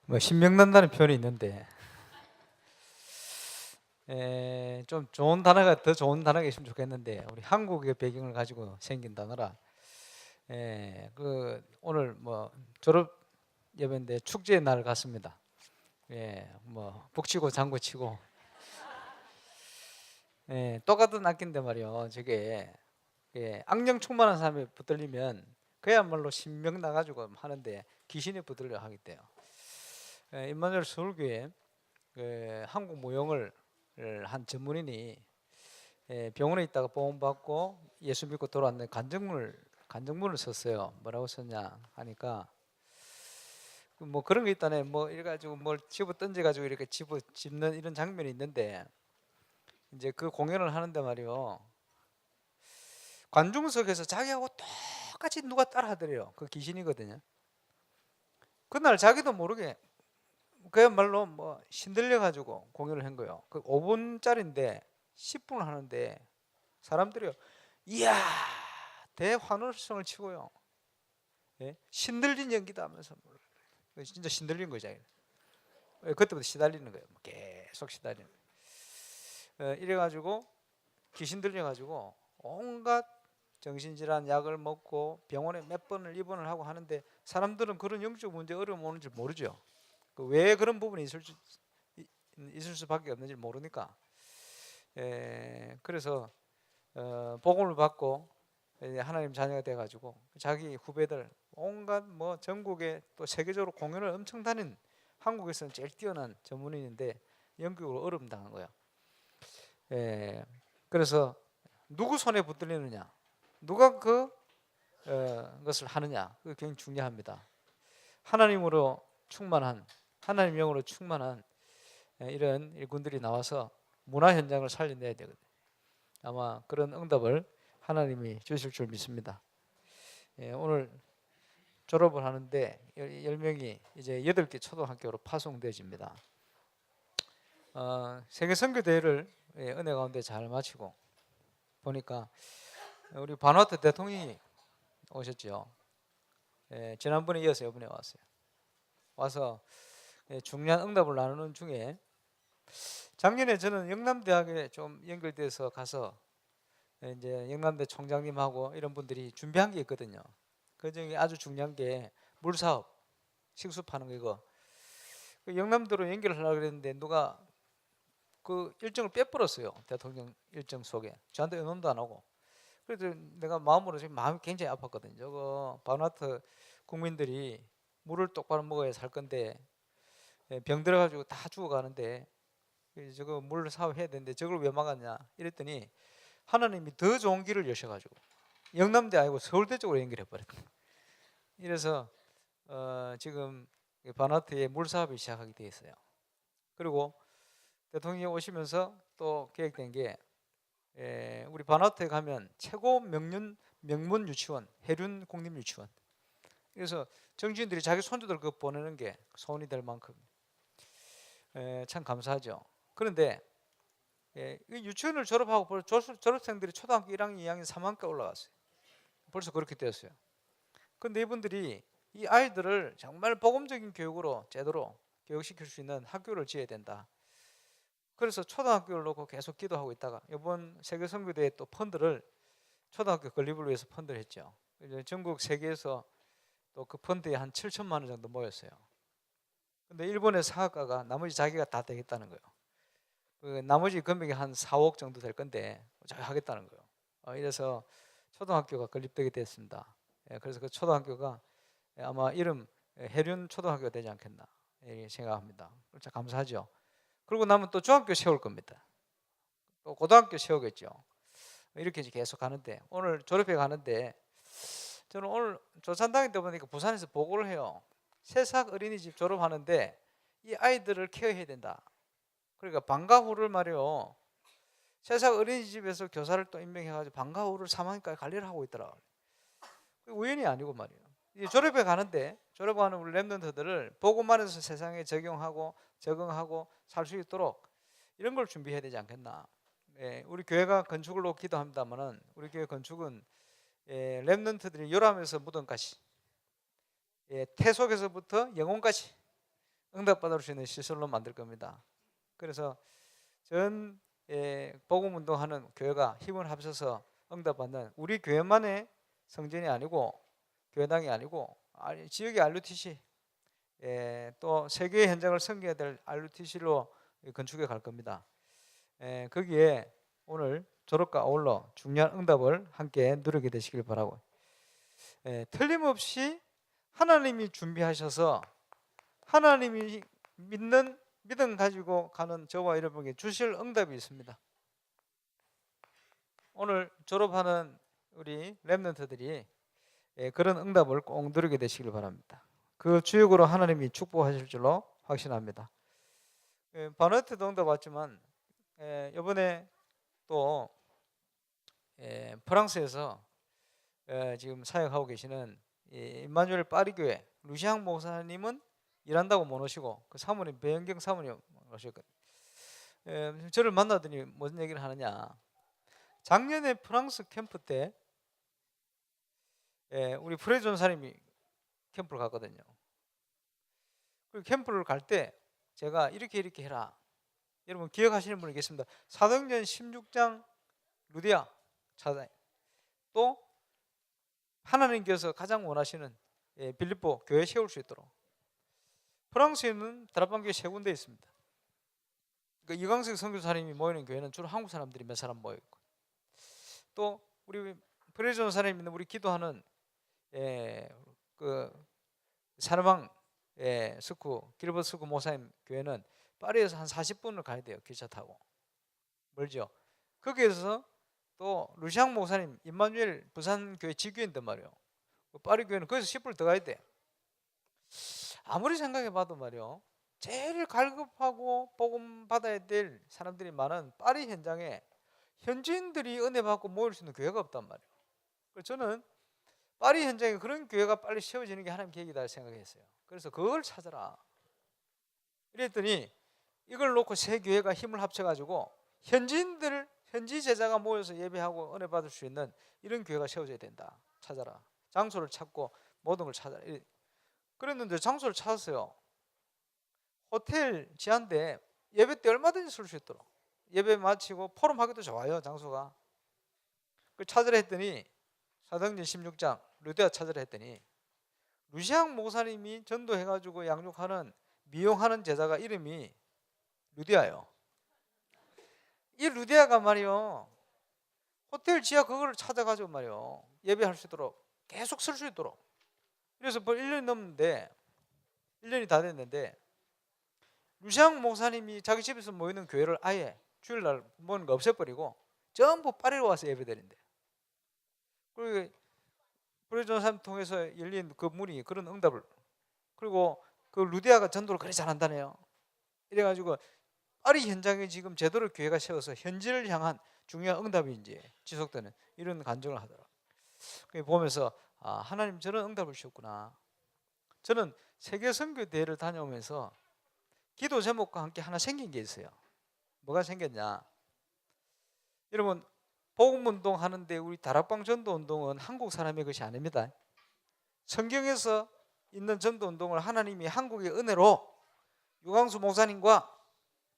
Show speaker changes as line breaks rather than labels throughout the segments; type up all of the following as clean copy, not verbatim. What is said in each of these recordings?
뭐 신명난다는 표현이 있는데 좀 좋은 단어가 더 좋은 단어가 있으면 좋겠는데 우리 한국의 배경을 가지고 생긴 단어라. 오늘 뭐 졸업 예배인데 축제의 날 같습니다. 뭐 북치고 장구치고 똑같은 악기인데 말이요. 저게 악령 충만한 사람이 붙들리면 그야말로 신명 나가지고 하는데 귀신이 붙들려 하기 때요. 임마누엘 서울교회 한국 무용을 한 전문인이 병원에 있다가 보험받고 예수 믿고 돌아왔는데 간증문을 썼어요. 뭐라고 썼냐 하니까 뭐 그런 게 있다네. 뭐 이래가지고 뭘 집어 던져가지고 이렇게 집어 짚는 이런 장면이 있는데 이제 그 공연을 하는데 말이요. 관중석에서 자기하고 똑같이 누가 따라 하더래요. 그 귀신이거든요. 그날 자기도 모르게 그야말로 뭐 신들려 가지고 공연을 한 거예요. 그 5분짜리인데 10분을 하는데 사람들이 이야 대환호성을 치고요. 신들린 연기다 하면서 진짜 신들린 거죠. 그때부터 시달리는 거예요. 계속 시달리는 거예요. 이래가지고 귀신 들려가지고 온갖 정신질환 약을 먹고 병원에 몇 번을 입원을 하고 하는데 사람들은 그런 영적 문제 어려움 오는지 모르죠. 왜 그런 부분이 있을 수밖에 없는지 모르니까. 그래서 복음을 받고 하나님 자녀가 돼가지고 자기 후배들 온갖 뭐 전국에 또 세계적으로 공연을 엄청 다닌 한국에서는 제일 뛰어난 전문인인데 영국으로 어려움 당한 거야. 그래서 누구 손에 붙들리느냐, 누가 것을 하느냐, 그게 굉장히 중요합니다. 하나님으로 충만한 하나님 영으로 충만한 이런 일꾼들이 나와서 문화 현장을 살려내야 되거든요. 아마 그런 응답을 하나님이 주실 줄 믿습니다. 오늘 졸업을 하는데 10명이 이제 8개 초등학교로 파송되어집니다. 세계 선교 대회를 은혜 가운데 잘 마치고 보니까 우리 바누아투 대통령이 오셨죠. 지난번에 이어서 이번에 왔어요. 와서 중요한 응답을 나누는 중에 작년에 저는 영남대학에 좀 연결돼서 가서 이제 영남대 총장님하고 이런 분들이 준비한 게 있거든요. 그 중에 아주 중요한 게 물사업, 식수 파는 거 이거. 영남도로 연결을 하려고 그랬는데 누가 그 일정을 빼버렸어요. 대통령 일정 속에. 저한테 의논도 안 하고. 그래서 내가 마음으로 지금 마음이 굉장히 아팠거든요. 저거 바누아투 국민들이 물을 똑바로 먹어야 살 건데 병 들어가지고 다 죽어가는데 저거 물 사업해야 되는데 저걸 왜 막았냐 이랬더니 하나님이 더 좋은 길을 여셔가지고 영남대 아니고 서울대 쪽으로 연결해버렸거든요. 이래서 지금 바누아투에 물 사업이 시작하게 되어 있어요. 그리고 대통령이 오시면서 또 계획된 게 우리 바누아투에 가면 최고 명문 유치원 해륜 국립유치원. 그래서 정치인들이 자기 손주들 그거 보내는 게 소원이 될 만큼 참 감사하죠. 그런데 유치원을 졸업하고 벌써 졸업생들이 초등학교 1학년, 2학년, 3학년까지 올라갔어요. 벌써 그렇게 되었어요. 그런데 이분들이 이 아이들을 정말 복음적인 교육으로 제대로 교육시킬 수 있는 학교를 지어야 된다. 그래서 초등학교를 놓고 계속 기도하고 있다가 이번 세계선교대회 또 펀드를 초등학교 건립을 위해서 펀드를 했죠. 전국 세계에서 또 그 펀드에 한 7천만 원 정도 모였어요. 근데 일본의 사학가가 나머지 자기가 다 되겠다는 거예요. 나머지 금액이 한 4억 정도 될 건데 자기가 하겠다는 거예요. 이래서 초등학교가 건립되게 됐습니다. 그래서 그 초등학교가 아마 이름 해륜 초등학교가 되지 않겠나 생각합니다. 참 감사하죠. 그러고 나면 또 중학교 세울 겁니다. 또 고등학교 세우겠죠. 이렇게 계속 가는데 오늘 졸업해 가는데 저는 오늘 조산당에 보니까 부산에서 보고를 해요. 새싹 어린이집 졸업하는데 이 아이들을 케어해야 된다. 그러니까 방과 후를 말이요. 새싹 어린이집에서 교사를 또 임명해가지고 방과 후를 3학년까지 관리를 하고 있더라. 우연이 아니고 말이에요. 졸업해 가는데 졸업하는 우리 랩런트들을 보고만 해서 세상에 적용하고 적응하고 살 수 있도록 이런 걸 준비해야 되지 않겠나. 우리 교회가 건축을 놓고 기도합니다만은 우리 교회 건축은 랩런트들이 요람에서 무덤까지 태속에서부터 영혼까지 응답받을 수 있는 시설로 만들 겁니다. 그래서 전 복음운동하는 교회가 힘을 합쳐서 응답받는 우리 교회만의 성전이 아니고 교회당이 아니고 지역의 RUTC 또 세계의 현장을 섬겨야 될 RUTC로 건축해 갈 겁니다. 거기에 오늘 졸업과 아울러 중요한 응답을 함께 누리게 되시길 바라고 틀림없이 하나님이 준비하셔서 하나님이 믿는 믿음 가지고 가는 저와 여러분에게 주실 응답이 있습니다. 오늘 졸업하는 우리 렘넌트들이 그런 응답을 꼭 누리게 되시길 바랍니다. 그 주역으로 하나님이 축복하실 줄로 확신합니다. 바네트도 응답 왔지만 이번에 또 프랑스에서 지금 사역하고 계시는 임마누엘 파리교회 루시앙 목사님은 일한다고 못 오시고 그 사모님 배영경 사모님 오셨거든요. 저를 만나더니 무슨 얘기를 하느냐, 작년에 프랑스 캠프 때 우리 프레드 전사님이 캠프를 갔거든요. 그 캠프를 갈 때 제가 이렇게 해라, 여러분 기억하시는 분이 계십니다. 사도행전 16장 루디아 차장, 또 하나님께서 가장 원하시는 빌립보 교회 세울 수 있도록 프랑스에는 다락방교회 3군데 있습니다. 그러니까 이광석 선교사님이 모이는 교회는 주로 한국 사람들이 몇 사람 모여 있고, 또 우리 프레드 전사님 있는 우리 기도하는 그 사르방 스쿠 길버트 스쿠 모사님 교회는 파리에서 한 40분을 가야 돼요. 기차 타고 멀죠. 거기에서 또 루시앙 목사님 임마누엘 부산 교회 지교인단 말이에요. 파리 교회는 거기서 10분 더 가야 돼. 아무리 생각해 봐도 말이요, 제일 갈급하고 복음 받아야 될 사람들이 많은 파리 현장에 현지인들이 은혜 받고 모일 수 있는 교회가 없단 말이에요. 그래서 저는 파리 현장에 그런 교회가 빨리 세워지는 게 하나님 계획이다 생각했어요. 그래서 그걸 찾아라 이랬더니 이걸 놓고 새 교회가 힘을 합쳐가지고 현지인들, 현지 제자가 모여서 예배하고 은혜 받을 수 있는 이런 교회가 세워져야 된다. 찾아라. 장소를 찾고 모든 걸 찾아라. 그랬는데 장소를 찾았어요. 호텔 지하인데 예배 때 얼마든지 쓸 수 있도록, 예배 마치고 포럼 하기도 좋아요. 장소가. 그 찾으라 했더니 사도행전 16장 루디아 찾으라 했더니 루시앙 목사님이 전도해가지고 양육하는 미용하는 제자가 이름이 루디아예요. 이 루디아가 말이요, 호텔 지하 그거를 찾아가지고 말이요, 예배할 수 있도록 계속 쓸 수 있도록. 그래서 벌 1년이 넘는데 1년이 다 됐는데 루시앙 목사님이 자기 집에서 모이는 교회를 아예 주일날 모이는 거 없애버리고 전부 파리로 와서 예배드린대. 그리고 브레 전사님 통해서 열린 그 문이 그런 응답을, 그리고 그 루디아가 전도를 그리 잘한다네요. 이래가지고 파리 현장에 지금 제대로 교회가 세워서 현지를 향한 중요한 응답이 이제 지속되는 이런 간증을 하더라고요. 보면서 하나님 저런 응답을 주셨구나. 저는 세계 선교 대회를 다녀오면서 기도 제목과 함께 하나 생긴 게 있어요. 뭐가 생겼냐? 여러분 복음 운동 하는데 우리 다락방 전도 운동은 한국 사람의 것이 아닙니다. 성경에서 있는 전도 운동을 하나님이 한국의 은혜로 유광수 목사님과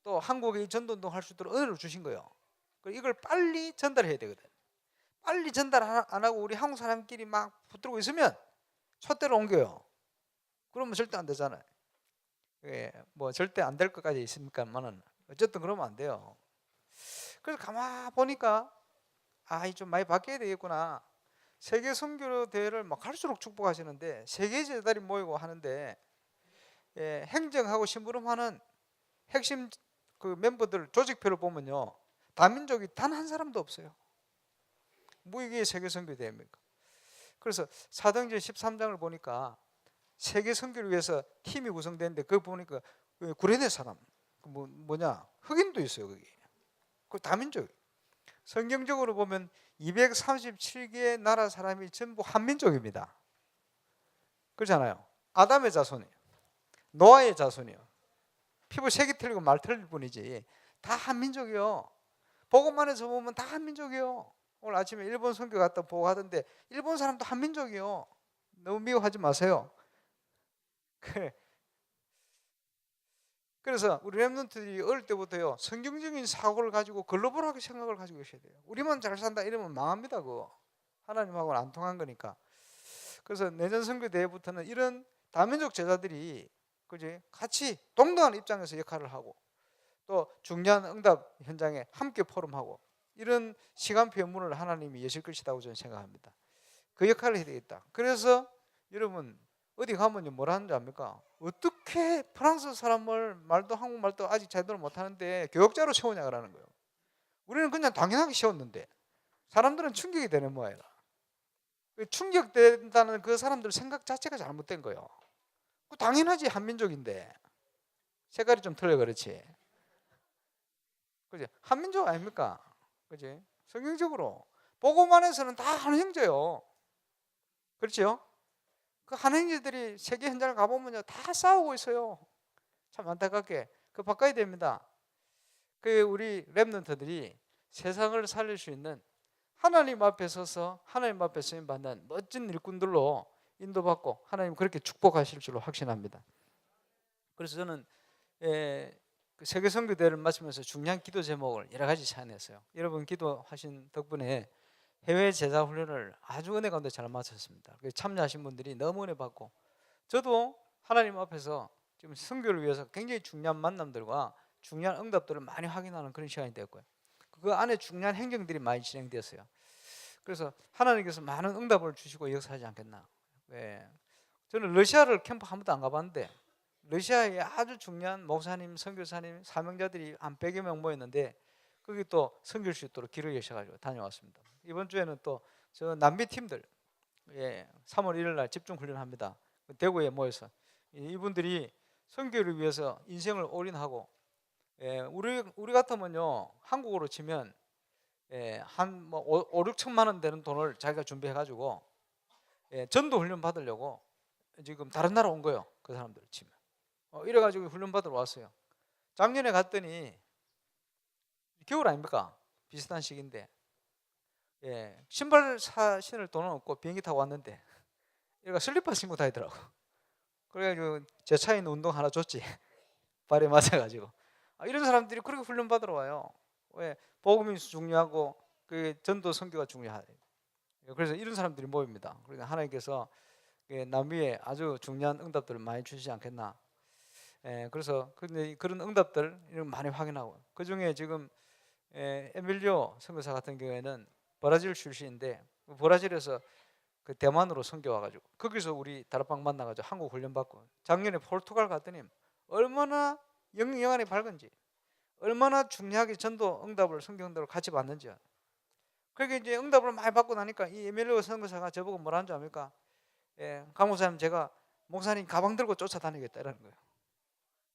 또 한국의 전도 운동 할 수 있도록 은혜를 주신 거예요. 이걸 빨리 전달해야 되거든. 빨리 전달 안 하고 우리 한국 사람끼리 막 붙들고 있으면 촛대로 옮겨요. 그러면 절대 안 되잖아요. 뭐 절대 안 될 것까지 있으니까만은 어쨌든 그러면 안 돼요. 그래서 가만 보니까 좀 많이 바뀌어야 되겠구나. 세계 선교 대회를 막 할수록 축복하시는데 세계 제자들이 모이고 하는데 행정하고 심부름하는 핵심 그 멤버들 조직표를 보면요, 다민족이 단 한 사람도 없어요. 뭐 이게 세계 선교 대회입니까? 그래서 사도행전 13장을 보니까 세계 선교를 위해서 팀이 구성되는데 그거 보니까 구레네 사람 뭐냐 흑인도 있어요. 거기 그 다민족. 성경적으로 보면 237개의 나라 사람이 전부 한민족입니다. 그렇잖아요. 아담의 자손이에요. 노아의 자손이에요. 피부 색이 틀리고 말 틀릴 뿐이지 다 한민족이요. 보고만해서 보면 다 한민족이요. 오늘 아침에 일본 선교 갔다 보고 하던데 일본 사람도 한민족이요. 너무 미워하지 마세요. 그래서 우리 렘넌트들이 어릴 때부터요 성경적인 사고를 가지고 글로벌하게 생각을 가지고 계셔야 돼요. 우리만 잘 산다 이러면 망합니다. 그거 하나님하고는 안 통한 거니까. 그래서 내년 선교 대회부터는 이런 다민족 제자들이 그지 같이 동등한 입장에서 역할을 하고 또 중요한 응답 현장에 함께 포럼하고 이런 시간표문을 하나님이 여실 것이라고 저는 생각합니다. 그 역할을 해야 되겠다. 그래서 여러분 어디 가면요 뭐라 하는지 압니까? 어떻게 프랑스 사람을 말도 한국말도 아직 제대로 못하는데 교역자로 세우냐 그러는 거예요. 우리는 그냥 당연하게 세웠는데 사람들은 충격이 되는 모양이라. 충격된다는 그 사람들 생각 자체가 잘못된 거예요. 당연하지 한민족인데 색깔이 좀 틀려 그렇지. 그지? 한민족 아닙니까? 그지? 성경적으로 보고만 해서는 다 한 형제요. 그렇죠? 그 한 형제들이 세계 현장을 가보면요 다 싸우고 있어요. 참 안타깝게 그 바꿔야 됩니다. 그 우리 렘넌트들이 세상을 살릴 수 있는 하나님 앞에 서서 하나님 앞에 쓰임 받는 멋진 일꾼들로 인도받고 하나님 그렇게 축복하실 줄로 확신합니다. 그래서 저는 그 세계 선교대회를 마치면서 중요한 기도 제목을 여러 가지 찾아냈어요. 여러분 기도하신 덕분에 해외 제자 훈련을 아주 은혜 가운데 잘 마쳤습니다. 참여하신 분들이 너무 은혜 받고 저도 하나님 앞에서 지금 선교를 위해서 굉장히 중요한 만남들과 중요한 응답들을 많이 확인하는 그런 시간이 되었고요. 그 안에 중요한 행정들이 많이 진행되었어요. 그래서 하나님께서 많은 응답을 주시고 역사하지 않겠나. 저는 러시아를 캠프 한 번도 안 가봤는데 러시아에 아주 중요한 목사님, 선교사님, 사명자들이 한 100여 명 모였는데 거기 또 섬길 수 있도록 길을 여셔가지고 다녀왔습니다. 이번 주에는 또 저 남미 팀들 3월 1일 날 집중 훈련합니다. 대구에 모여서 이분들이 선교를 위해서 인생을 올인하고 우리 같으면요 한국으로 치면 한뭐 5, 6천만 원 되는 돈을 자기가 준비해가지고 전도 훈련 받으려고 지금 다른 나라 온 거예요. 그 사람들 치면 이래가지고 훈련 받으러 왔어요. 작년에 갔더니 겨울 아닙니까? 비슷한 시기인데 신발 신을 돈은 없고 비행기 타고 왔는데 얘가 슬리퍼 신고 다니더라고. 그래가지고 제 차에 있는 운동 하나 줬지. 발에 맞아가지고 이런 사람들이 그렇게 훈련 받으러 와요. 왜? 복음이 중요하고 그 전도 선교가 중요하대. 그래서 이런 사람들이 모입니다. 그러니까 하나님께서 남미에 아주 중요한 응답들을 많이 주시지 않겠나. 그래서 그런 응답들 이런 많이 확인하고 그 중에 지금 에밀리오 선교사 같은 경우에는 브라질 출신인데 브라질에서 그 대만으로 선교 와가지고 거기서 우리 다락방 만나가지고 한국 훈련 받고 작년에 포르투갈 갔더니 얼마나 영안이 밝은지 얼마나 중요하게 전도 응답을 성경대로 같이 받는지. 그렇게 이제 응답을 많이 받고 나니까 이 에밀리오 선교사가 저보고 뭐라는 줄 압니까? 강 목사님 제가 목사님 가방 들고 쫓아다니겠다 이러는 거예요.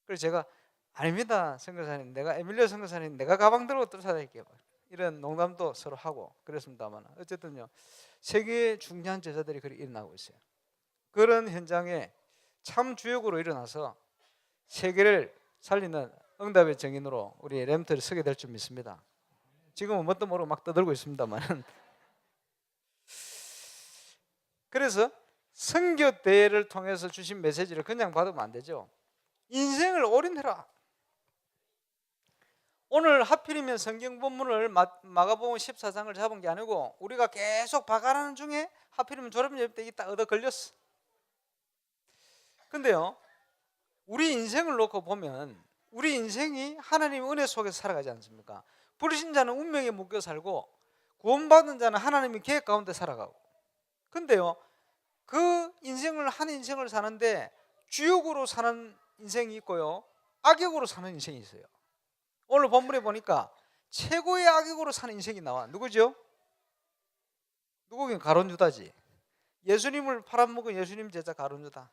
그래서 제가 아닙니다 선교사님, 내가 에밀리오 선교사님 내가 가방 들고 쫓아다닐게요. 이런 농담도 서로 하고 그랬습니다만 어쨌든요 세계의 중요한 제자들이 그렇게 일어나고 있어요. 그런 현장에 참 주역으로 일어나서 세계를 살리는 응답의 증인으로 우리 렘터를 서게 될 줄 믿습니다. 지금은 뭣도 모르고 막 떠들고 있습니다만 그래서 선교 대회를 통해서 주신 메시지를 그냥 받으면 안 되죠. 인생을 올인해라. 오늘 하필이면 성경 본문을 마가복음 14장을 잡은 게 아니고 우리가 계속 박아라는 중에 하필이면 졸업여행 때 딱 얻어 걸렸어. 근데요 우리 인생을 놓고 보면 우리 인생이 하나님 은혜 속에서 살아가지 않습니까? 불신자는 운명에 묶여 살고 구원받은 자는 하나님의 계획 가운데 살아가고. 근데요 그 인생을 한 인생을 사는데 주역으로 사는 인생이 있고요 악역으로 사는 인생이 있어요. 오늘 본문에 보니까 최고의 악역으로 사는 인생이 나와. 누구죠? 누구긴 가룟유다지. 예수님을 팔아먹은 예수님 제자 가룟유다.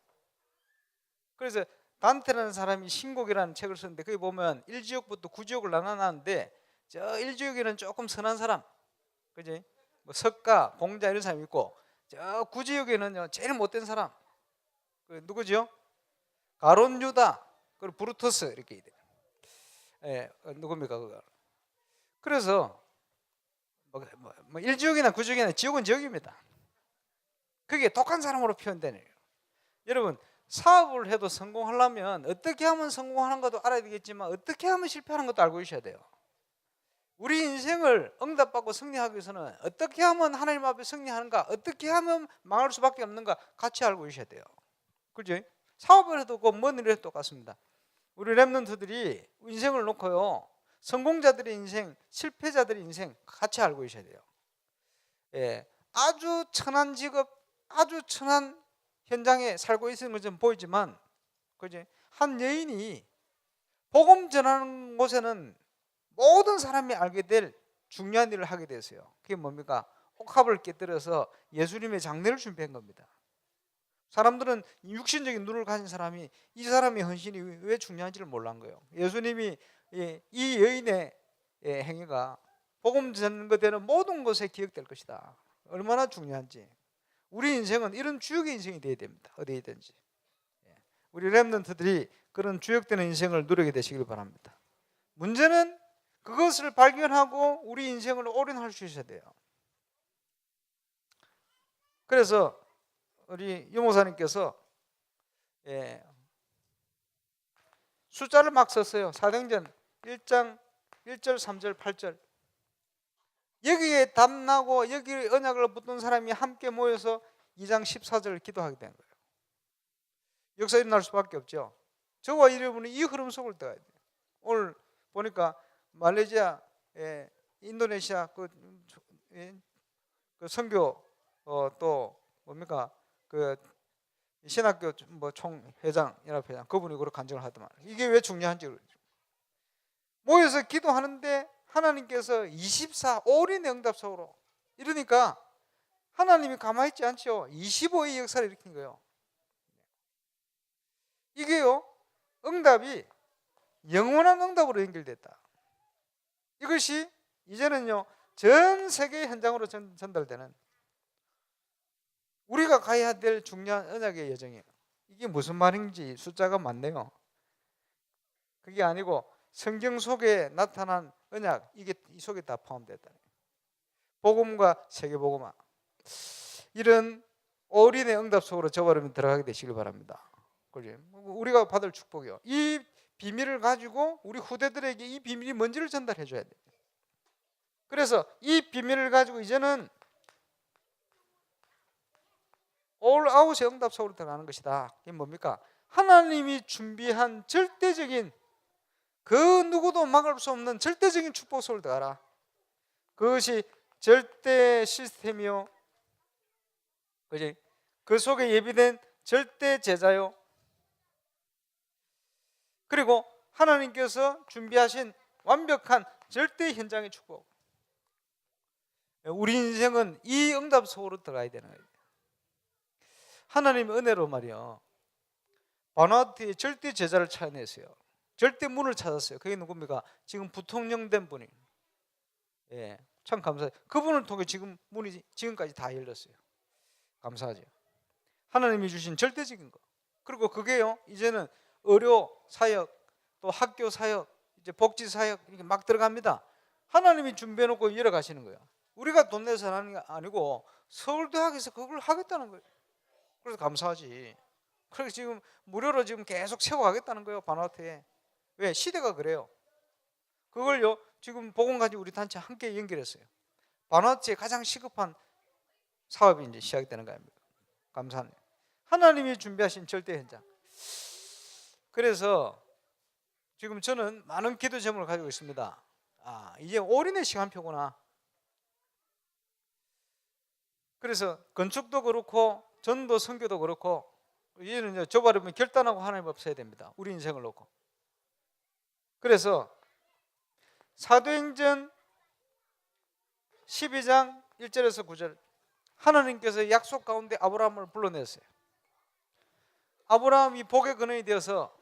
그래서 단테라는 사람이 신곡이라는 책을 썼는데 거기 보면 1지역부터 9지역을 나눠놨는데 저 1지역에는 조금 선한 사람, 그지? 뭐 석가, 공자 이런 사람이 있고 저 9지역에는 제일 못된 사람, 누구죠? 가룟유다, 그리고 브루터스 이렇게 있대. 누굽니까 그거? 그래서 뭐 1지역이나 9지역이나 지역은 지역입니다. 그게 독한 사람으로 표현되네요. 여러분 사업을 해도 성공하려면 어떻게 하면 성공하는 것도 알아야 되겠지만 어떻게 하면 실패하는 것도 알고 있어야 돼요. 우리 인생을 응답받고 승리하기 위해서는 어떻게 하면 하나님 앞에 승리하는가, 어떻게 하면 망할 수밖에 없는가 같이 알고 있어야 돼요. 그죠? 사업을 해도 뭔 일을 해도 똑같습니다. 우리 랩런트들이 인생을 놓고요, 성공자들의 인생, 실패자들의 인생 같이 알고 있어야 돼요. 예, 아주 천한 직업, 아주 천한 현장에 살고 있는 것처럼 보이지만, 그지? 한 여인이 복음 전하는 곳에는 모든 사람이 알게 될 중요한 일을 하게 됐어요. 그게 뭡니까? 옥합을 깨뜨려서 예수님의 장례를 준비한 겁니다. 사람들은 육신적인 눈을 가진 사람이 이 사람의 헌신이 왜 중요한지를 몰란 거예요. 예수님이 이 여인의 행위가 복음 전거되는 모든 곳에 기억될 것이다. 얼마나 중요한지. 우리 인생은 이런 주역의 인생이 되어야 됩니다. 어디든지. 우리 렘넌트들이 그런 주역되는 인생을 누리게 되시길 바랍니다. 문제는 그것을 발견하고 우리 인생을 올인할 수 있어야 돼요. 그래서 우리 유목사님께서 숫자를 막 썼어요. 사도행전 1장 1절, 3절, 8절. 여기에 담나고 여기에 언약을 붙든 사람이 함께 모여서 2장 14절을 기도하게 된 거예요. 역사 일어날 수밖에 없죠. 저와 여러분은 이 흐름 속을 떠야 돼요. 오늘 보니까 말레이시아, 인도네시아 그 선교 또 뭡니까 그 신학교 뭐 총회장, 연합회장 그분이 그렇게 간증을 하더만. 이게 왜 중요한지 모여서 기도하는데 하나님께서 24 올인의 응답 속으로, 이러니까 하나님이 가만히 있지 않죠. 25의 역사를 일으킨 거예요. 이게요, 응답이 영원한 응답으로 연결됐다. 이것이 이제는요 전 세계 현장으로 전달되는 우리가 가야 될 중요한 언약의 여정이에요. 이게 무슨 말인지 숫자가 많네요. 그게 아니고 성경 속에 나타난 언약, 이게 이 속에 다 포함됐다. 복음과 세계복음화, 이런 올인의 응답 속으로 저와 여러분 들어가게 되시길 바랍니다. 우리가 받을 축복이요, 이 비밀을 가지고 우리 후대들에게 이 비밀이 뭔지를 전달해 줘야 돼요. 그래서 이 비밀을 가지고 이제는 올 아웃의 응답 속으로 들어가는 것이다. 이게 뭡니까? 하나님이 준비한 절대적인, 그 누구도 막을 수 없는 절대적인 축복 속으로 들어가라. 그것이 절대 시스템이요, 그지? 그 속에 예비된 절대 제자요, 그리고 하나님께서 준비하신 완벽한 절대 현장의 축복. 우리 인생은 이 응답 속으로 들어가야 되는 거예요. 하나님의 은혜로 말이요, 바누아투의 절대 제자를 찾아냈어요. 절대 문을 찾았어요. 그게 누굽니까? 지금 부통령 된 분이. 참 감사해요. 그분을 통해 지금 문이 지금까지 다 열렸어요. 감사하죠. 하나님이 주신 절대적인 거. 그리고 그게요, 이제는 의료 사역, 또 학교 사역, 이제 복지 사역 이렇게 막 들어갑니다. 하나님이 준비해놓고 열어가시는 거예요. 우리가 돈 내서 하는 게 아니고 서울대학에서 그걸 하겠다는 거예요. 그래서 감사하지. 그래서 지금 무료로 지금 계속 세워가겠다는 거예요, 바누아투에. 왜? 시대가 그래요. 그걸요 지금 복음 가지고 우리 단체 함께 연결했어요. 바누아투에 가장 시급한 사업이 이제 시작되는 거예요. 감사합니다. 하나님이 준비하신 절대 현장. 그래서 지금 저는 많은 기도 제목을 가지고 있습니다. 이제 올인의 시간표구나. 그래서 건축도 그렇고 전도 선교도 그렇고 이제는 저버리면 결단하고 하나님 앞에 서야 됩니다. 우리 인생을 놓고. 그래서 사도행전 12장 1절에서 9절, 하나님께서 약속 가운데 아브라함을 불러냈어요. 아브라함이 복의 근원이 되어서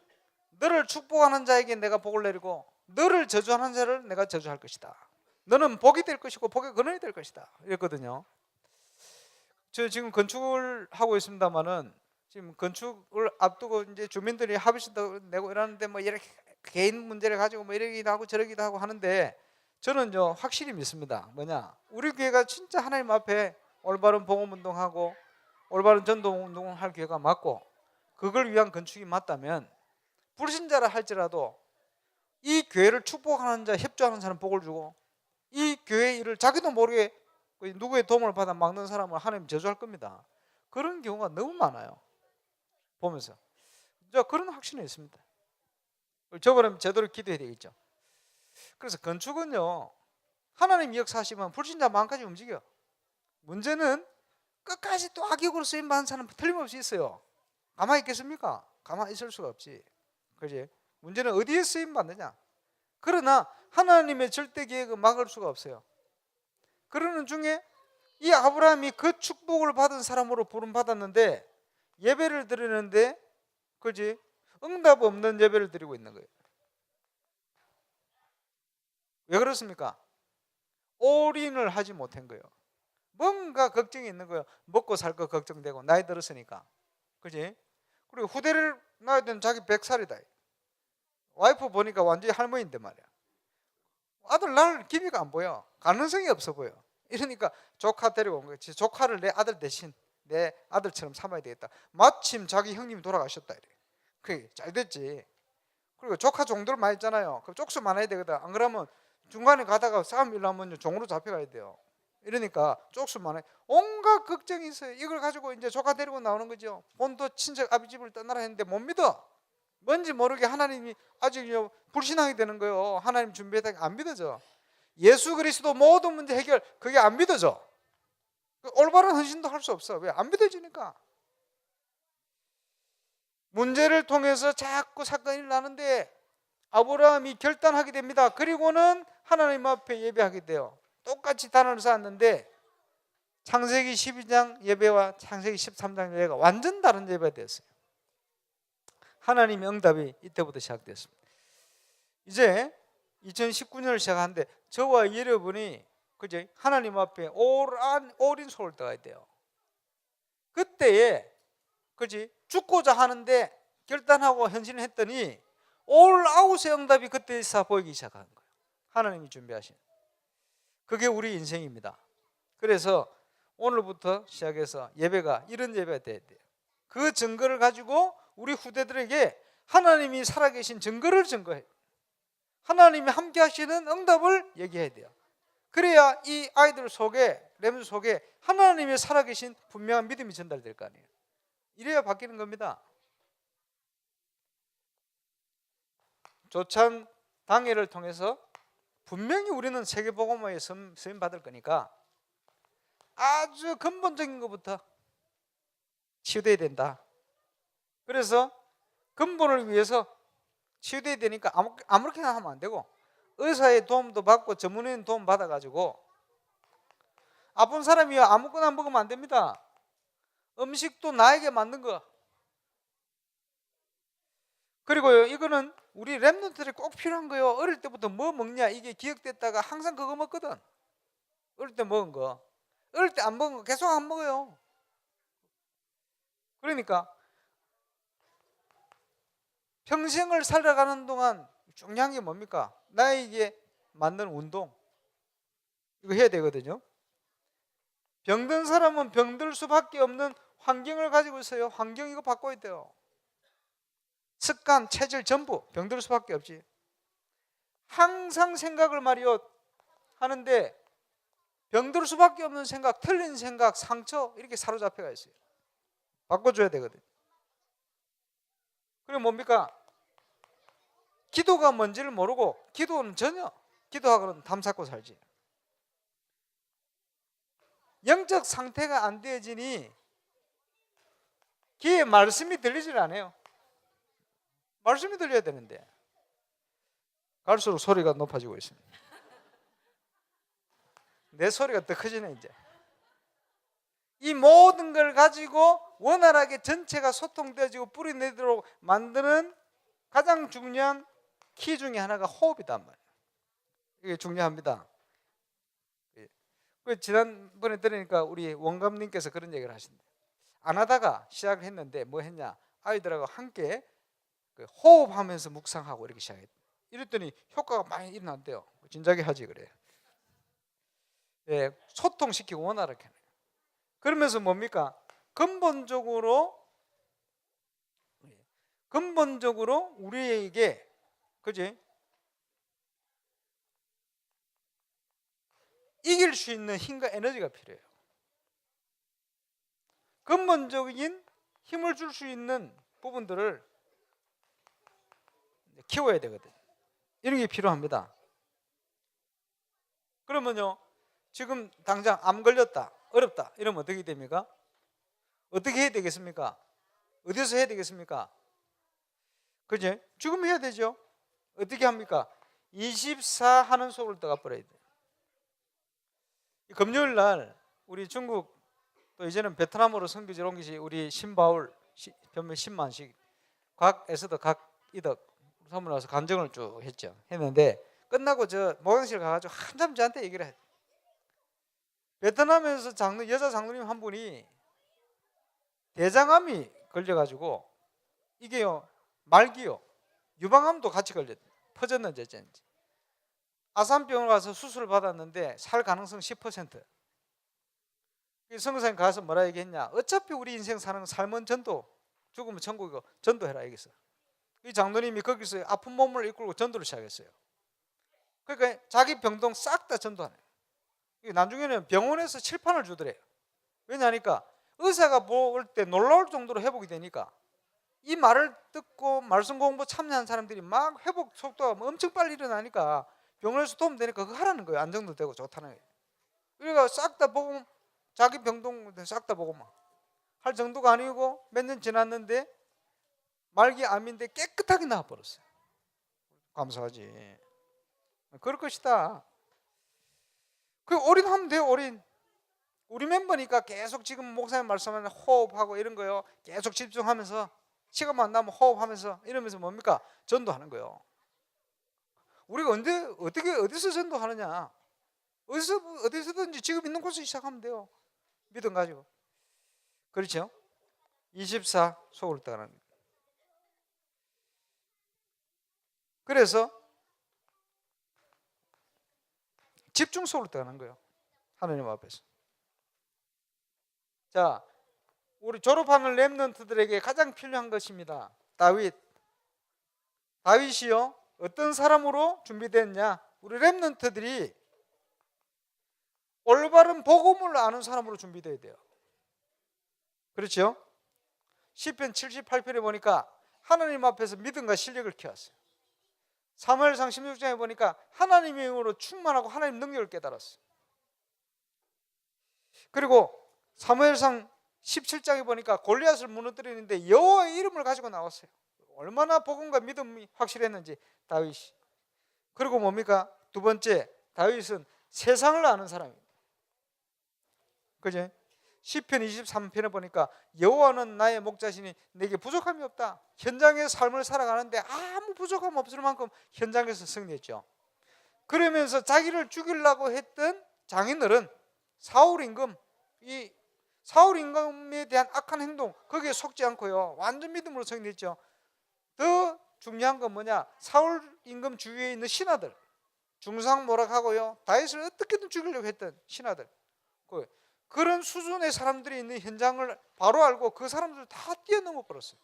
너를 축복하는 자에게 내가 복을 내리고 너를 저주하는 자를 내가 저주할 것이다. 너는 복이 될 것이고 복의 근원이 될 것이다. 이랬거든요. 저 지금 건축을 하고 있습니다만은 지금 건축을 앞두고 이제 주민들이 합의서도 내고 이러는데 뭐 이렇게 개인 문제를 가지고 뭐 이러기도 하고 저러기도 하고 하는데, 저는요 확실히 믿습니다. 뭐냐, 우리 교회가 진짜 하나님 앞에 올바른 복음 운동하고 올바른 전도 운동을 할 교회가 맞고, 그걸 위한 건축이 맞다면 불신자라 할지라도 이 교회를 축복하는 자, 협조하는 사람 복을 주고 이 교회 일을 자기도 모르게 누구의 도움을 받아 막는 사람을 하나님 저주할 겁니다. 그런 경우가 너무 많아요. 보면서 그런 확신이 있습니다. 저번에 제대로 기도해야 되겠죠. 그래서 건축은요, 하나님 역사하시면 불신자 마음까지 움직여. 문제는 끝까지 또 악역으로 쓰임받는 사람 틀림없이 있어요. 가만히 있겠습니까? 가만히 있을 수가 없지. 그지? 문제는 어디에 쓰임받느냐. 그러나 하나님의 절대 계획은 막을 수가 없어요. 그러는 중에 이 아브라함이 그 축복을 받은 사람으로 부름받았는데 예배를 드리는데, 그지? 응답 없는 예배를 드리고 있는 거예요. 왜 그렇습니까? 올인을 하지 못한 거예요. 뭔가 걱정이 있는 거예요. 먹고 살 거 걱정되고, 나이 들었으니까. 그지? 그리고 후대를 낳아야 되는 자기 100살이다. 와이프 보니까 완전히 할머니인데 말이야. 아들 낳을 기미가 안 보여. 가능성이 없어 보여. 이러니까 조카 데리고 온 거예요. 조카를 내 아들 대신 내 아들처럼 삼아야 되겠다. 마침 자기 형님이 돌아가셨다 이래. 그게 잘 됐지. 그리고 조카 종들 많이 있잖아요. 그럼 쪽수 많아야 되거든. 안 그러면 중간에 가다가 싸움 일어나면 종으로 잡혀가야 돼요. 이러니까 쪽수 많아요. 온갖 걱정이 있어요. 이걸 가지고 이제 조카 데리고 나오는 거죠. 본도 친척 아버지집을 떠나라 했는데 못 믿어. 뭔지 모르게 하나님이 아직 불신앙이 되는 거예요. 하나님 준비했다 안 믿어져. 예수 그리스도 모든 문제 해결, 그게 안 믿어져. 올바른 헌신도 할 수 없어. 왜? 안 믿어지니까. 문제를 통해서 자꾸 사건이 나는데 아브라함이 결단하게 됩니다. 그리고는 하나님 앞에 예배하게 돼요. 똑같이 단을 쌓았는데 창세기 12장 예배와 창세기 13장 예배가 완전 다른 예배가 됐어요. 하나님의 응답이 이때부터 시작됐습니다. 이제 2019년을 시작하는데 저와 여러분이 그제 하나님 앞에 올인 소를 떠야 돼요. 그때에 그지 죽고자 하는데 결단하고 헌신을 했더니 올아웃의 응답이 그때서 보이기 시작하는 거예요. 하나님이 준비하신. 그게 우리 인생입니다. 그래서 오늘부터 시작해서 예배가 이런 예배가 돼야 돼요. 그 증거를 가지고 우리 후대들에게 하나님이 살아계신 증거를 증거해요. 하나님이 함께 하시는 응답을 얘기해야 돼요. 그래야 이 아이들 속에, 렘 속에 하나님이 살아계신 분명한 믿음이 전달될 거 아니에요. 이래야 바뀌는 겁니다. 조찬 당회를 통해서 분명히 우리는 세계복음화에 쓰임 받을 거니까 아주 근본적인 것부터 치유돼야 된다. 그래서 근본을 위해서 치유돼야 되니까 아무렇게나 하면 안 되고 의사의 도움도 받고 전문의의 도움 받아가지고, 아픈 사람이 아무거나 먹으면 안 됩니다. 음식도 나에게 맞는 거. 그리고요, 이거는 우리 랩런트들이 꼭 필요한 거예요. 어릴 때부터 뭐 먹냐 이게 기억됐다가 항상 그거 먹거든. 어릴 때 먹은 거. 어릴 때 안 먹은 거 계속 안 먹어요. 그러니까 평생을 살아가는 동안 중요한 게 뭡니까? 나에게 맞는 운동. 이거 해야 되거든요. 병든 사람은 병들 수밖에 없는 환경을 가지고 있어요. 환경 이거 바꿔야 돼요. 습관, 체질 전부 병들 수밖에 없지. 항상 생각을 말이요 하는데 병들 수밖에 없는 생각, 틀린 생각, 상처 이렇게 사로잡혀가 있어요. 바꿔줘야 되거든. 그리고 뭡니까? 기도가 뭔지를 모르고 기도는 전혀 기도하고는 담 쌓고 살지. 영적 상태가 안 되어지니 귀에 말씀이 들리질 않아요. 말씀이 들려야 되는데 갈수록 소리가 높아지고 있습니다. 내 소리가 더 커지네 이제. 이 모든 걸 가지고 원활하게 전체가 소통되어지고 뿌리내도록 만드는 가장 중요한 키 중에 하나가 호흡이단 말이에요. 이게 중요합니다. 지난번에 들으니까 우리 원감님께서 그런 얘기를 하신대. 안 하다가 시작을 했는데 뭐 했냐, 아이들하고 함께 호흡하면서 묵상하고 이렇게 시작했대. 이랬더니 효과가 많이 일어난대요. 진작에 하지 그래. 예, 소통시키고 원활하게. 그러면서 뭡니까? 근본적으로 근본적으로 우리에게, 그지? 이길 수 있는 힘과 에너지가 필요해요. 근본적인 힘을 줄 수 있는 부분들을 키워야 되거든. 이런 게 필요합니다. 그러면요, 지금 당장 암 걸렸다, 어렵다 이러면 어떻게 됩니까? 어떻게 해야 되겠습니까? 어디서 해야 되겠습니까? 그지? 지금 해야 되죠. 어떻게 합니까? 24 하는 속을 떠가 버려야 돼. 금요일 날 우리 중국, 또 이제는 베트남으로 선교지를 온 것이 우리 신바울 변명 10만씩 각에서도 각 이덕 선물 나서 간증을 쭉 했는데 끝나고 저 목양실 가가지고 한참 저한테 얘기를 했어요. 베트남에서 여자 장로님 한 분이 대장암이 걸려가지고 이게요 말기요 유방암도 같이 퍼졌는지 어쩐지 아산병원 가서 수술을 받았는데 살 가능성 10%. 선교사님 가서 뭐라 얘기했냐? 어차피 우리 인생 사는 건 삶은 전도, 죽으면 천국이고 전도해라 얘기했어요. 이 장로님이 거기서 아픈 몸을 이끌고 전도를 시작했어요. 그러니까 자기 병동 싹 다 전도하네. 나중에는 병원에서 칠판을 주더래요. 왜냐하니까 의사가 볼 때 놀라울 정도로 회복이 되니까 이 말을 듣고 말씀 공부 참여한 사람들이 막 회복 속도가 엄청 빨리 일어나니까 병원에서 도움 되니까 그거 하라는 거예요. 안정도 되고 좋다는 거예요. 그러니까 싹 다 보고 자기 병동 싹 다 보고만 할 정도가 아니고 몇 년 지났는데 말기 암인데 깨끗하게 나와버렸어요. 감사하지. 그럴 것이다. 그 올인하면 돼요. 올인. 우리 멤버니까 계속 지금 목사님 말씀하는 호흡하고 이런 거요 계속 집중하면서 시간만 나면 호흡하면서 이러면서 뭡니까? 전도하는 거예요. 우리가 어디서 전도하느냐? 어디서든지 지금 있는 곳에서 시작하면 돼요. 믿음 가지고. 그렇죠? 24 속을 떠나는 거예요. 그래서 집중 속을 떠나는 거예요. 하나님 앞에서. 자, 우리 졸업하는 렘넌트들에게 가장 필요한 것입니다. 다윗이요 어떤 사람으로 준비됐냐? 우리 렘넌트들이 올바른 복음을 아는 사람으로 준비되어야 돼요. 그렇죠? 시편 78편에 보니까 하나님 앞에서 믿음과 실력을 키웠어요. 사무엘상 16장에 보니까 하나님의 영으로 충만하고 하나님 능력을 깨달았어요. 그리고 사무엘상 17장에 보니까 골리앗을 무너뜨리는데 여호와의 이름을 가지고 나왔어요. 얼마나 복음과 믿음이 확실했는지 다윗이. 그리고 뭡니까? 두 번째, 다윗은 세상을 아는 사람입니다. 그죠? 시편 23편에 보니까 여호와는 나의 목자시니 내게 부족함이 없다. 현장의 삶을 살아가는데 아무 부족함 없을 만큼 현장에서 승리했죠. 그러면서 자기를 죽이려고 했던 장인들은 사울 임금에 대한 악한 행동 거기에 속지 않고요 완전 믿음으로 승리했죠. 더 중요한 건 뭐냐? 사울 임금 주위에 있는 신하들 중상모략하고요 다윗을 어떻게든 죽이려고 했던 신하들 그런 수준의 사람들이 있는 현장을 바로 알고 그 사람들을 다 뛰어넘어 버렸어요.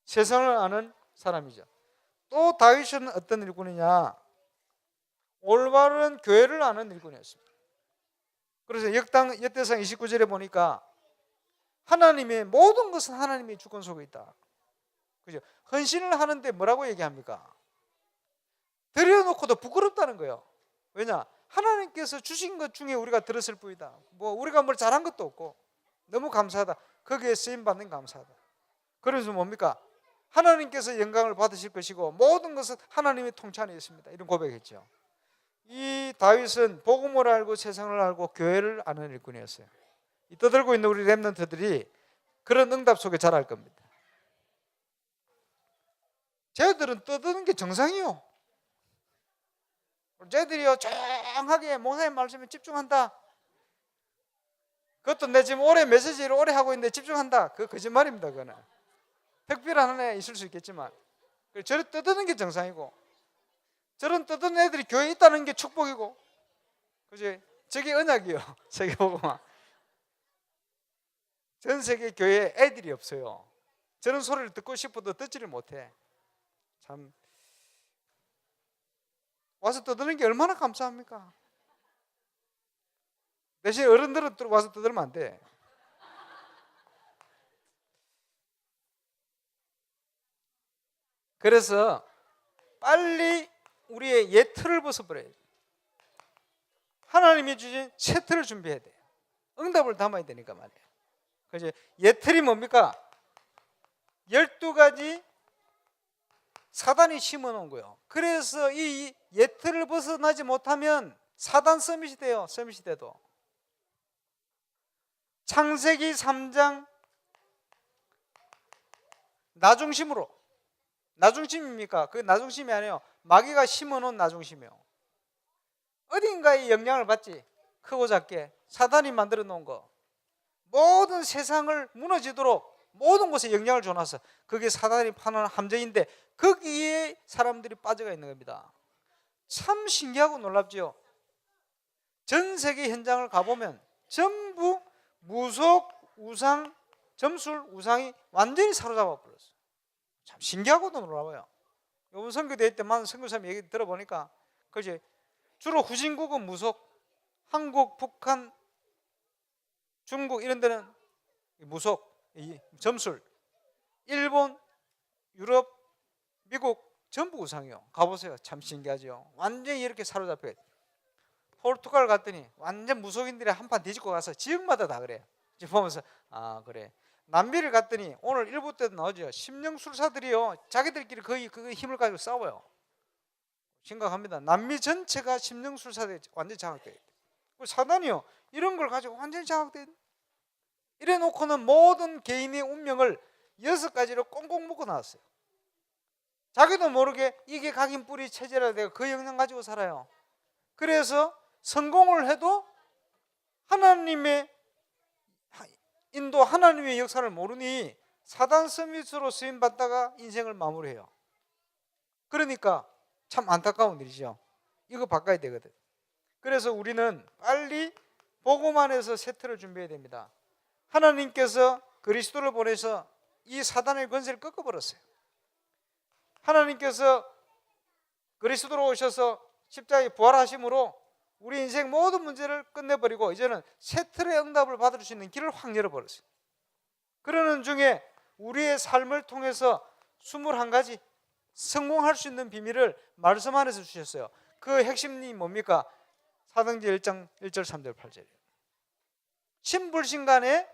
세상을 아는 사람이죠. 또 다윗은 어떤 일꾼이냐? 올바른 교회를 아는 일꾼이었습니다. 그래서 역대상 29절에 보니까 하나님의 모든 것은 하나님의 주권 속에 있다. 그죠? 헌신을 하는데 뭐라고 얘기합니까? 드려놓고도 부끄럽다는 거예요. 왜냐? 하나님께서 주신 것 중에 우리가 들었을 뿐이다. 우리가 뭘 잘한 것도 없고 너무 감사하다. 거기에 쓰임 받는 감사하다. 그래서 뭡니까? 하나님께서 영광을 받으실 것이고 모든 것은 하나님의 통치 안에 있습니다. 이런 고백했죠. 이 다윗은 복음을 알고 세상을 알고 교회를 아는 일꾼이었어요. 이 떠들고 있는 우리 렘넌트들이 그런 응답 속에 자랄 겁니다. 쟤들은 떠드는 게 정상이요. 쟤들이요 조용하게 목사님 말씀에 집중한다. 그것도 내 지금 올해 메시지를 오래 하고 있는데 집중한다. 그거 거짓말입니다. 그거는 특별한 한 애 있을 수 있겠지만 저를 떠드는 게 정상이고 저런 떠드는 애들이 교회에 있다는 게 축복이고 그지? 저게 언약이요. 세계복음화. 전 세계 교회에 애들이 없어요. 저런 소리를 듣고 싶어도 듣지를 못해. 참 와서 떠드는 게 얼마나 감사합니까? 대신 어른들은 또 와서 떠들면 안 돼. 그래서 빨리 우리의 옛 틀을 벗어버려야 돼. 하나님이 주신 새 틀을 준비해야 돼요. 응답을 담아야 되니까 말이에요. 그래서 옛 틀이 뭡니까? 12가지 사단이 심어놓은 거예요. 그래서 이 옛 틀을 벗어나지 못하면 사단 서밋이 돼요. 서밋이 돼도. 창세기 3장 나중심으로, 나중심입니까? 그 나중심이 아니에요. 마귀가 심어놓은 나중심이에요. 어딘가에 영향을 받지. 크고 작게 사단이 만들어 놓은 거, 모든 세상을 무너지도록 모든 곳에 영향을 줘놔서 그게 사단이 파는 함정인데 거기에 사람들이 빠져가 있는 겁니다. 참 신기하고 놀랍지요. 전 세계 현장을 가보면 전부 무속, 우상, 점술, 우상이 완전히 사로잡아 버렸어요. 참 신기하고도 놀라워요. 이번 선교대회 때 많은 선교사님 얘기 들어보니까 그지, 주로 후진국은 무속, 한국, 북한, 중국 이런 데는 무속, 점술, 일본, 유럽, 미국 전부 우상이요. 가보세요. 참 신기하죠. 완전히 이렇게 사로잡혀. 포르투갈 갔더니 완전 무속인들이 한판 뒤집고 가서 지역마다 다 그래요. 보면서 아 그래. 남미를 갔더니 오늘 일부 때도 나오죠. 심령술사들이요, 자기들끼리 거의 그 힘을 가지고 싸워요. 심각합니다. 남미 전체가 심령술사들이 완전히 장악되어 있대요. 사단이요, 이런 걸 가지고 완전히 장악되어 있대요. 이래 놓고는 모든 개인의 운명을 6가지로 꽁꽁 묶어 놨어요. 자기도 모르게 이게 각인 뿌리 체제라 내가 그 영향 가지고 살아요. 그래서 성공을 해도 하나님의 인도, 하나님의 역사를 모르니 사단 서밋으로 쓰임 받다가 인생을 마무리해요. 그러니까 참 안타까운 일이죠. 이거 바꿔야 되거든. 그래서 우리는 빨리 복음 안에서 세트를 준비해야 됩니다. 하나님께서 그리스도를 보내서 이 사단의 권세를 꺾어버렸어요. 하나님께서 그리스도로 오셔서 십자가에 부활하심으로 우리 인생 모든 문제를 끝내버리고 이제는 새 틀의 응답을 받을 수 있는 길을 확 열어버렸어요. 그러는 중에 우리의 삶을 통해서 21가지 성공할 수 있는 비밀을 말씀 안에서 주셨어요. 그 핵심이 뭡니까? 사도행전 1장 1절 3절 8절이에요. 신불신간에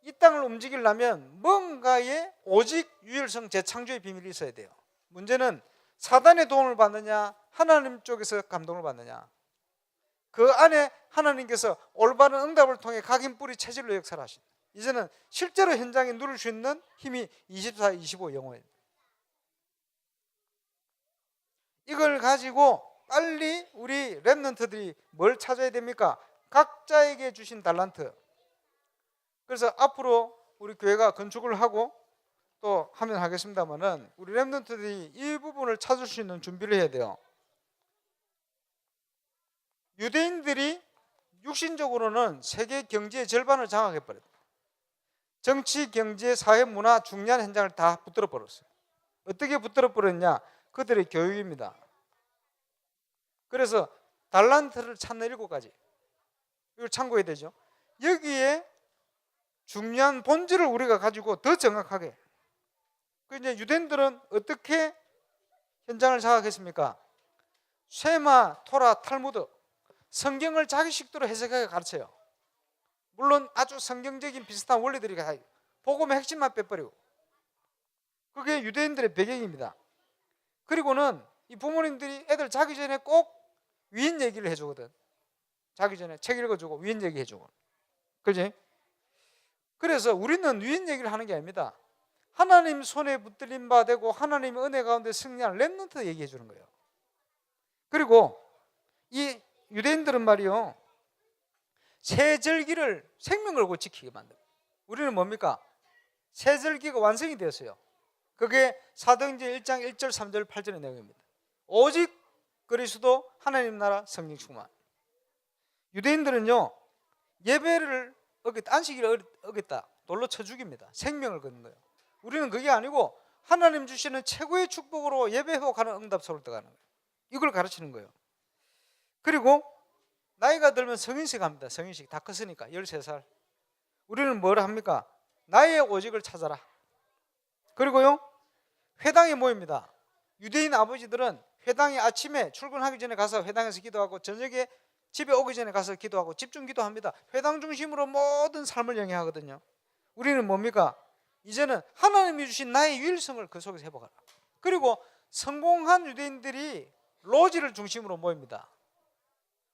이 땅을 움직이려면 뭔가의 오직 유일성 재창조의 비밀이 있어야 돼요. 문제는 사단의 도움을 받느냐 하나님 쪽에서 감동을 받느냐. 그 안에 하나님께서 올바른 응답을 통해 각인 뿌리 체질로 역사를 하신다. 이제는 실제로 현장에 누릴 수 있는 힘이 24, 25 영혼입니다. 이걸 가지고 빨리 우리 렘넌트들이 뭘 찾아야 됩니까? 각자에게 주신 달란트. 그래서 앞으로 우리 교회가 건축을 하고 또 하면 하겠습니다만은 우리 렘넌트들이 이 부분을 찾을 수 있는 준비를 해야 돼요. 유대인들이 육신적으로는 세계 경제의 절반을 장악해버렸다. 정치, 경제, 사회, 문화, 중요한 현장을 다 붙들어 버렸어요. 어떻게 붙들어 버렸냐? 그들의 교육입니다. 그래서 달란트를 찾는 7가지, 이걸 참고해야 되죠. 여기에 중요한 본질을 우리가 가지고 더 정확하게. 그 이제 유대인들은 어떻게 현장을 장악했습니까? 쉐마, 토라, 탈무드, 성경을 자기 식대로 해석하게 가르쳐요. 물론 아주 성경적인 비슷한 원리들이 다 복음의 핵심만 빼버리고. 그게 유대인들의 배경입니다. 그리고는 이 부모님들이 애들 자기 전에 꼭 위인 얘기를 해주거든. 자기 전에 책 읽어주고 위인 얘기 해주고. 그렇지? 그래서 우리는 위인 얘기를 하는 게 아닙니다. 하나님 손에 붙들림 바 되고 하나님의 은혜 가운데 승리한 렘넌트 얘기해 주는 거예요. 그리고 이 유대인들은 말이요, 세절기를 생명 걸고 지키게 만듭니다. 우리는 뭡니까? 세절기가 완성이 되었어요. 그게 사도행전 1장 1절 3절 8절의 내용입니다. 오직 그리스도, 하나님 나라, 성령 충만. 유대인들은요, 예배를 어겼다, 안식일을 어겼다, 돌로 쳐 죽입니다. 생명을 거는 거예요. 우리는 그게 아니고 하나님 주시는 최고의 축복으로 예배 회복하는 응답소를 떠가는 거예요. 이걸 가르치는 거예요. 그리고 나이가 들면 성인식 합니다. 성인식 다 컸으니까 13살. 우리는 뭘 합니까? 나의 오직을 찾아라. 그리고요 회당에 모입니다. 유대인 아버지들은 회당에 아침에 출근하기 전에 가서 회당에서 기도하고 저녁에 집에 오기 전에 가서 기도하고 집중 기도합니다. 회당 중심으로 모든 삶을 영위하거든요. 우리는 뭡니까? 이제는 하나님이 주신 나의 유일성을 그 속에서 회복하라. 그리고 성공한 유대인들이 로지를 중심으로 모입니다.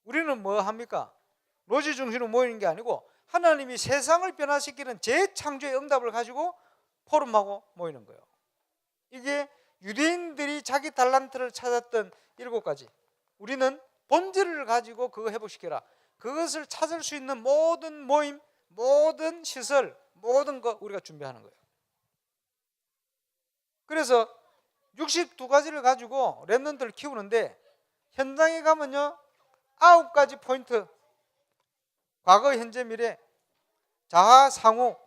우리는 뭐 합니까? 로지 중심으로 모이는 게 아니고 하나님이 세상을 변화시키는 재창조의 응답을 가지고 포럼하고 모이는 거예요. 이게 유대인들이 자기 달란트를 찾았던 7가지. 우리는 본질을 가지고 그거 회복시켜라. 그것을 찾을 수 있는 모든 모임, 모든 시설, 모든 거 우리가 준비하는 거예요. 그래서 62가지를 가지고 랩런트를 키우는데 현장에 가면요 9가지 포인트, 과거, 현재, 미래, 자아, 상호,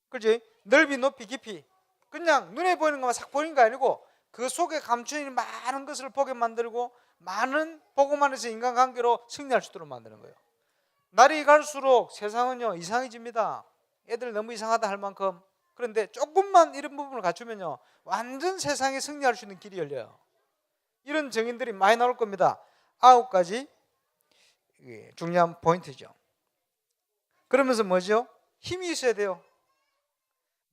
그렇지? 넓이, 높이, 깊이. 그냥 눈에 보이는 것만 싹 보이는 거 아니고 그 속에 감춰 있는 많은 것을 보게 만들고 많은 보고만 해서 인간관계로 승리할 수 있도록 만드는 거예요. 날이 갈수록 세상은요 이상해집니다. 애들 너무 이상하다 할 만큼. 그런데 조금만 이런 부분을 갖추면요 완전 세상에 승리할 수 있는 길이 열려요. 이런 정인들이 많이 나올 겁니다. 9가지 중요한 포인트죠. 그러면서 뭐죠? 힘이 있어야 돼요.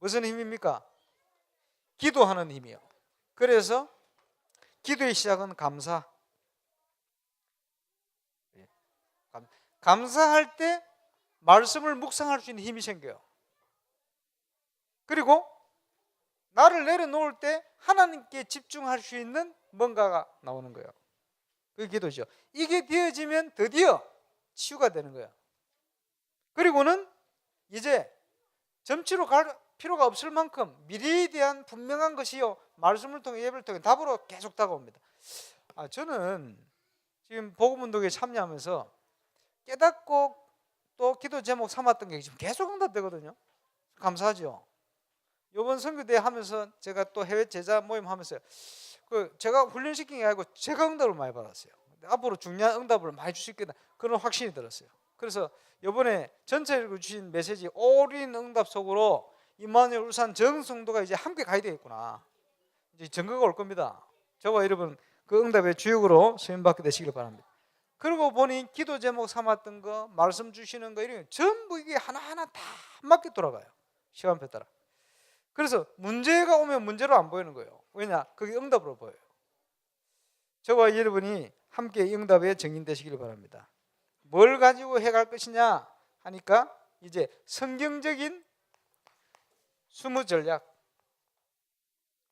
무슨 힘입니까? 기도하는 힘이요. 그래서 기도의 시작은 감사. 감사할 때 말씀을 묵상할 수 있는 힘이 생겨요. 그리고 나를 내려놓을 때 하나님께 집중할 수 있는 뭔가가 나오는 거예요. 그게 기도죠. 이게 되어지면 드디어 치유가 되는 거예요. 그리고는 이제 점치로 갈 필요가 없을 만큼 미래에 대한 분명한 것이요 말씀을 통해 예배를 통해 답으로 계속 다가옵니다. 저는 지금 복음운동에 참여하면서 깨닫고 또 기도 제목 삼았던 게 지금 계속 응답되거든요. 감사하죠. 이번 선교대 하면서 제가 또 해외 제자 모임 하면서 제가 훈련시킨 게 아니고 제가 응답을 많이 받았어요. 앞으로 중요한 응답을 많이 주실 거다 그런 확신이 들었어요. 그래서 이번에 전체적으로 주신 메시지 올인 응답 속으로 임마누엘 울산 정성도가 이제 함께 가야 되겠구나. 이제 증거가 올 겁니다. 저와 여러분 그 응답의 주역으로 수임받게 되시길 바랍니다. 그러고 보니 기도 제목 삼았던 거, 말씀 주시는 거 이런 거 전부 이게 하나하나 다 맞게 돌아가요. 시간표 따라. 그래서 문제가 오면 문제로 안 보이는 거예요. 왜냐? 그게 응답으로 보여요. 저와 여러분이 함께 응답의 증인 되시길 바랍니다. 뭘 가지고 해갈 것이냐 하니까 이제 성경적인 수무 전략.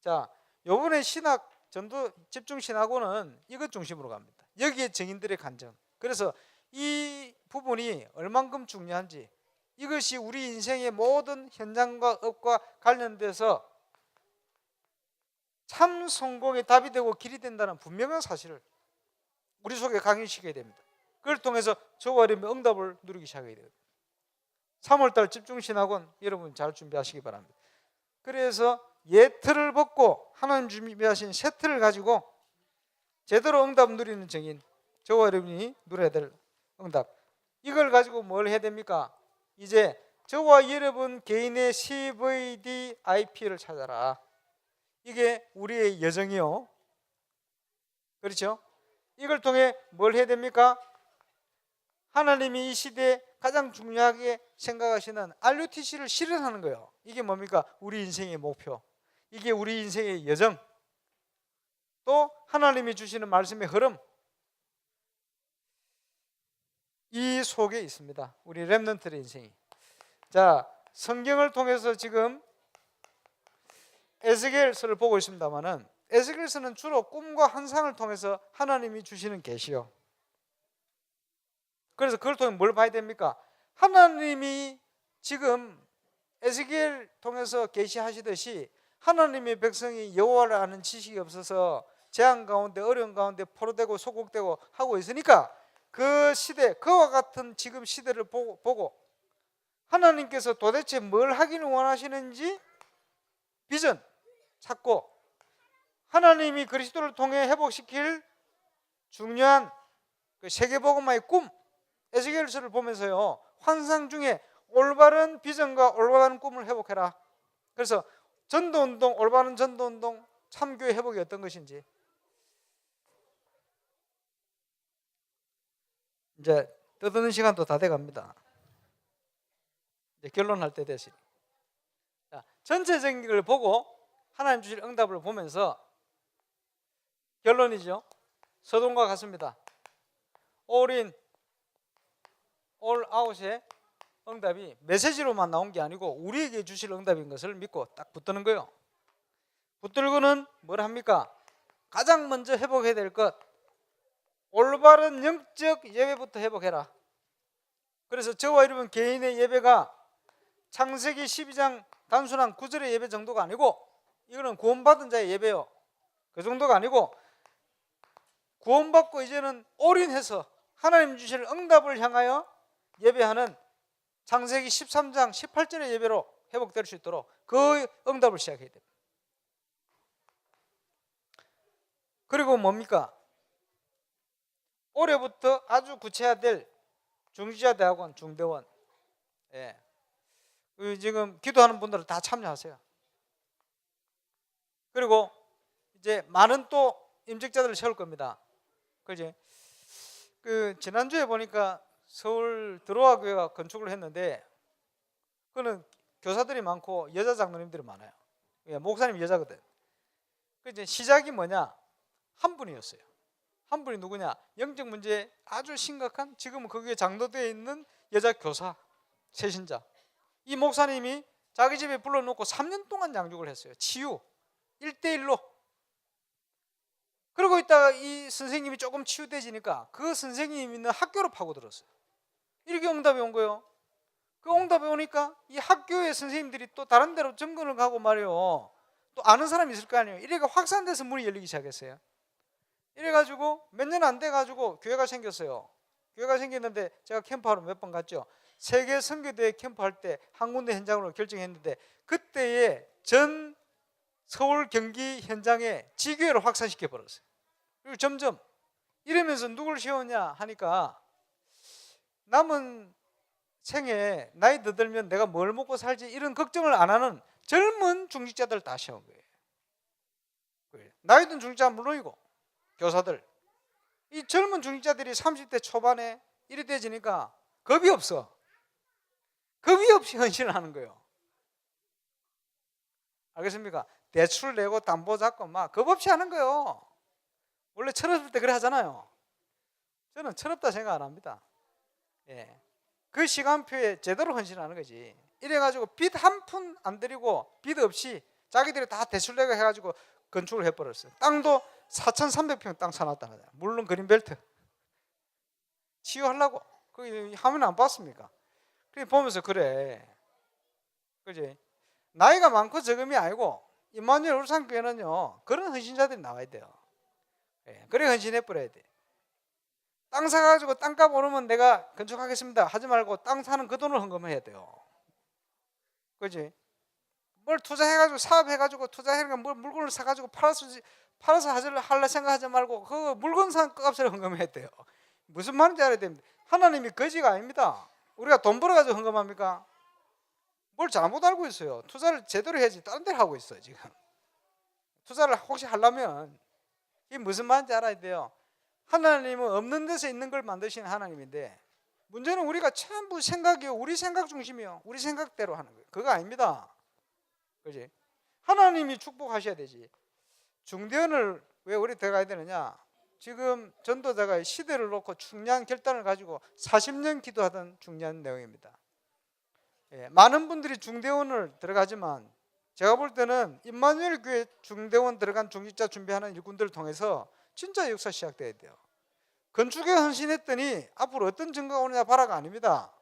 자, 요번에 신학 전도 집중 신학원은 이것 중심으로 갑니다. 여기에 증인들의 간증. 그래서 이 부분이 얼만큼 중요한지, 이것이 우리 인생의 모든 현장과 업과 관련돼서 참 성공의 답이 되고 길이 된다는 분명한 사실을 우리 속에 강의시켜야 됩니다. 그걸 통해서 저와 여러분의 응답을 누리기 시작해야 됩니다. 3월달 집중신학원 여러분 잘 준비하시기 바랍니다. 그래서 옛 틀을 벗고 하나님 준비하신 새 틀을 가지고 제대로 응답 누리는 증인, 저와 여러분이 누려야 될 응답, 이걸 가지고 뭘 해야 됩니까? 이제 저와 여러분 개인의 CVDIP를 찾아라. 이게 우리의 여정이요. 그렇죠? 이걸 통해 뭘 해야 됩니까? 하나님이 이 시대에 가장 중요하게 생각하시는 RUTC를 실현하는 거예요. 이게 뭡니까? 우리 인생의 목표. 이게 우리 인생의 여정. 또 하나님이 주시는 말씀의 흐름. 이 속에 있습니다. 우리 렘넌트의 인생이. 자, 성경을 통해서 지금 에스겔서를 보고 있습니다만은 에스겔서는 주로 꿈과 환상을 통해서 하나님이 주시는 계시요. 그래서 그걸 통해 뭘 봐야 됩니까? 하나님이 지금 에스겔 통해서 계시하시듯이 하나님의 백성이 여호와를 아는 지식이 없어서 재앙 가운데 어려운 가운데 포로되고 소곡되고 하고 있으니까 그 시대, 그와 같은 지금 시대를 보고 하나님께서 도대체 뭘 하기를 원하시는지 비전 찾고 하나님이 그리스도를 통해 회복시킬 중요한 그 세계복음화의 꿈, 에스겔서를 보면서요, 환상 중에 올바른 비전과 올바른 꿈을 회복해라. 그래서 전도운동, 올바른 전도운동, 참교회 회복이 어떤 것인지 이제 떠드는 시간도 다 돼갑니다. 이제 결론할 때 되시. 전체적인 걸 보고 하나님 주실 응답을 보면서 결론이죠. 서동과 같습니다. all in, all out의 응답이 메시지로만 나온 게 아니고 우리에게 주실 응답인 것을 믿고 딱 붙드는 거예요. 붙들고는 뭘 합니까? 가장 먼저 회복해야 될 것, 올바른 영적 예배부터 회복해라. 그래서 저와 여러분 개인의 예배가 창세기 12장 단순한 구절의 예배 정도가 아니고, 이거는 구원받은 자의 예배요, 그 정도가 아니고 구원받고 이제는 올인해서 하나님 주실 응답을 향하여 예배하는 창세기 13장 18절의 예배로 회복될 수 있도록 그 응답을 시작해야 됩니다. 그리고 뭡니까? 올해부터 아주 구체화될 중지자대학원 중대원, 예, 지금 기도하는 분들은 다 참여하세요. 그리고 이제 많은 또 임직자들을 세울 겁니다. 그지? 그 지난주에 보니까 서울 드로아 교회가 건축을 했는데, 그는 교사들이 많고 여자 장로님들이 많아요. 목사님 여자거든. 그 이제 시작이 뭐냐? 한 분이었어요. 한 분이 누구냐? 영적 문제 아주 심각한, 지금은 거기에 장로되어 있는 여자 교사 세신자. 이 목사님이 자기 집에 불러놓고 3년 동안 양육을 했어요. 치유 1대1로. 그러고 있다가 이 선생님이 조금 치유되지니까 그 선생님이 있는 학교로 파고들었어요. 이렇게 응답이 온 거예요. 그 응답이 오니까 이 학교의 선생님들이 또 다른 데로 정근을 가고 말이요, 또 아는 사람이 있을 거 아니에요. 이래가 확산돼서 문이 열리기 시작했어요. 이래가지고 몇 년 안 돼가지고 교회가 생겼어요. 교회가 생겼는데 제가 캠프하러 몇 번 갔죠. 세계 선교대회 캠프할 때 한 군데 현장으로 결정했는데, 그때의 전 서울 경기 현장에 지교회를 확산시켜 버렸어요. 그리고 점점 이러면서 누굴 세우냐 하니까, 남은 생에 나이 더 들면 내가 뭘 먹고 살지 이런 걱정을 안 하는 젊은 중직자들 다 세운 거예요. 나이 든 중직자 물론이고 교사들, 이 젊은 중직자들이 30대 초반에 이래 되지니까 겁이 없어. 겁이 없이 헌신을 하는 거예요. 알겠습니까? 대출 내고 담보 잡고 막 겁 없이 하는 거예요. 원래 철없을 때 그래 하잖아요. 저는 철없다 생각 안 합니다. 예. 그 시간표에 제대로 헌신하는 거지. 이래가지고 빚 한 푼 안 들이고 빚 없이 자기들이 다 대출 내고 해가지고 건축을 해버렸어요. 땅도 4,300평 땅 사놨다는 거예요. 물론 그린벨트 치유하려고. 그 화면 안 봤습니까? 그래 보면서 그래, 그지? 나이가 많고 적음이 아니고 임마누엘 울산교회는요, 그런 헌신자들이 나와야 돼요. 예, 그래 헌신해 버려야 돼. 땅 사가지고 땅값 오르면 내가 건축하겠습니다 하지 말고 땅 사는 그 돈을 헌금해야 돼요. 그지? 뭘 투자해가지고 사업해가지고 투자해가지고 뭘 물건을 사가지고 팔아서 할라 생각하지 말고 그 물건 산 값을 헌금해야 돼요. 무슨 말인지 알아야 됩니다. 하나님이 거지가 아닙니다. 우리가 돈 벌어가지고 헌금합니까? 뭘 잘못 알고 있어요. 투자를 제대로 해야지 다른 데를 하고 있어요 지금. 투자를 혹시 하려면 이게 무슨 말인지 알아야 돼요. 하나님은 없는 데서 있는 걸 만드시는 하나님인데, 문제는 우리가 전부 생각이요, 우리 생각 중심이요, 우리 생각대로 하는 거예요. 그거 아닙니다. 그지? 하나님이 축복하셔야 되지. 중대원을 왜 우리 들어가야 되느냐? 지금 전도자가 시대를 놓고 중요한 결단을 가지고 40년 기도하던 중요한 내용입니다. 예, 많은 분들이 중대원을 들어가지만 제가 볼 때는 임마누엘 교회 중대원 들어간 중직자 준비하는 일꾼들을 통해서 진짜 역사 시작돼야 돼요. 건축에 헌신했더니 앞으로 어떤 증거가 오느냐 봐라가 아닙니다.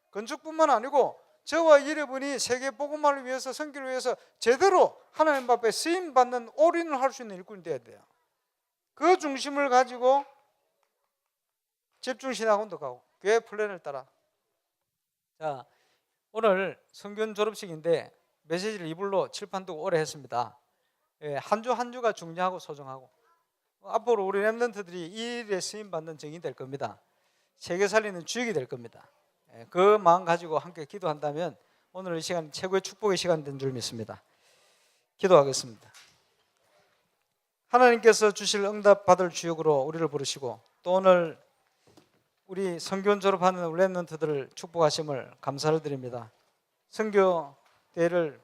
건축뿐만 아니고 저와 여러분이 세계 복음화를 위해서, 선교를 위해서 제대로 하나님 앞에 쓰임 받는 올인을 할 수 있는 일꾼이 돼야 돼요. 그 중심을 가지고 집중신학원도 가고 교회 플랜을 따라. 자, 오늘 성균 졸업식인데 메시지를 이불로 칠판 두고 오래 했습니다. 한 주 한 주가 중요하고 소중하고 앞으로 우리 렘넌트들이 이 일에 쓰임 받는 정이 될 겁니다. 세계 살리는 주역이 될 겁니다. 그 마음 가지고 함께 기도한다면 오늘 이 시간 최고의 축복의 시간 된 줄 믿습니다. 기도하겠습니다. 하나님께서 주실 응답 받을 주역으로 우리를 부르시고 또 오늘 우리 선교원 졸업하는 우리 렘넌트들을 축복하심을 감사를 드립니다. 선교 대회를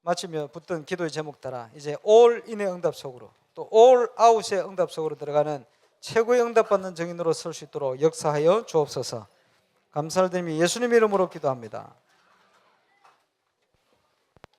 마치며 붙던 기도의 제목 따라 이제 올 인의 응답 속으로 또 올 아웃의 응답 속으로 들어가는 최고의 응답받는 증인으로 설 수 있도록 역사하여 주옵소서. 감사를 드리며 예수님 이름으로 기도합니다.